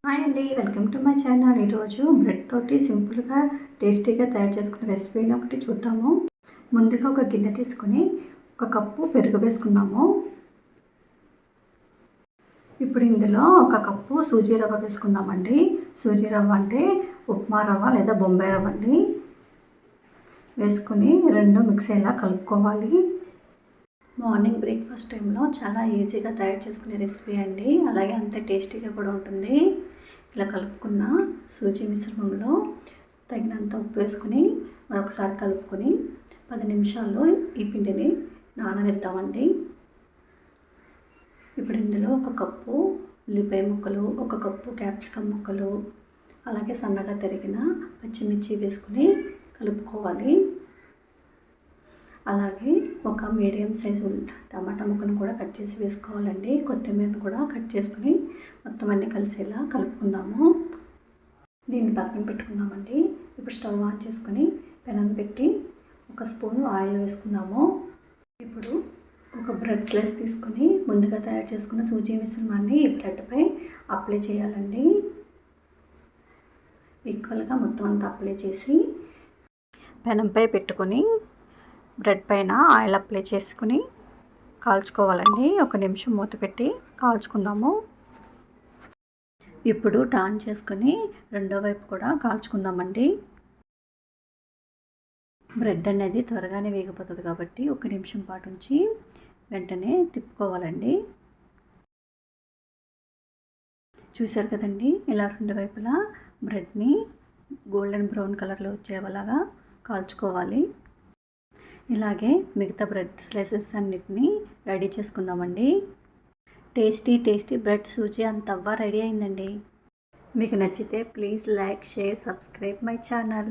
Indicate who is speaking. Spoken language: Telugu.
Speaker 1: హాయ్ అండి, వెల్కమ్ టు మై ఛానల్. ఈరోజు బ్రెడ్ తోటి సింపుల్గా టేస్టీగా తయారు చేసుకునే రెసిపీని ఒకటి చూద్దాము. ముందుగా ఒక గిన్నె తీసుకొని 1 కప్పు పెరుగు వేసుకుందాము. ఇప్పుడు ఇందులో 1 కప్పు సూజీ రవ్వ వేసుకుందామండి. సూజీ రవ్వ అంటే ఉప్మా రవ్వ లేదా బొంబాయి రవ్వ అండి. వేసుకొని 2 మిక్సీలా కలుపుకోవాలి. మార్నింగ్ బ్రేక్ఫాస్ట్ టైంలో చాలా ఈజీగా తయారు చేసుకునే రెసిపీ అండి. అలాగే అంతే టేస్టీగా కూడా ఉంటుంది. ఇలా కలుపుకున్న సూజీ మిశ్రమంలో తగినంత ఉప్పు వేసుకుని మరొకసారి కలుపుకొని 10 నిమిషాల్లో ఈ పిండిని నాననిద్దామండి. ఇప్పుడు ఇందులో 1 కప్పు ఉల్లిపాయ ముక్కలు, 1 కప్పు క్యాప్సికమ్ ముక్కలు, అలాగే సన్నగా తరిగిన పచ్చిమిర్చి వేసుకుని కలుపుకోవాలి. అలాగే ఒక మీడియం సైజు టమాటా ముక్కను కూడా కట్ చేసి వేసుకోవాలండి. కొత్తిమీరను కూడా కట్ చేసుకుని మొత్తం అన్నీ కలిసేలా కలుపుకుందాము. దీన్ని పక్కన పెట్టుకుందామండి. ఇప్పుడు స్టవ్ ఆన్ చేసుకుని పెనం పెట్టి 1 స్పూను ఆయిల్ వేసుకుందాము. ఇప్పుడు ఒక బ్రెడ్ స్లైస్ తీసుకుని ముందుగా తయారు చేసుకున్న సూజీ మిశ్రమాన్ని ఈ బ్రెడ్పై అప్లై చేయాలండి. ఈక్వల్గా మొత్తం అంతా అప్లై చేసి పెనంపై పెట్టుకొని బ్రెడ్ పైన ఆయిల్ అప్లై చేసుకుని కాల్చుకోవాలండి. 1 నిమిషం మూత పెట్టి కాల్చుకుందాము. ఇప్పుడు టర్న్ చేసుకుని రెండో వైపు కూడా కాల్చుకుందామండి. బ్రెడ్ అనేది త్వరగానే వేగిపోతుంది కాబట్టి 1 నిమిషం పాటు ఉంచి వెంటనే తిప్పుకోవాలండి. చూశారు కదండి, ఇలా 2 వైపులా బ్రెడ్ని గోల్డెన్ బ్రౌన్ కలర్లో వచ్చేలాగా కాల్చుకోవాలి. ఇలాగే మిగతా బ్రెడ్ స్లైసెస్ అన్నిటిని రెడీ చేసుకుందామండి. టేస్టీ బ్రెడ్ సూజీ అండ్ తవ్వ రెడీ అయిందండి. మీకు నచ్చితే please like, share, subscribe my channel.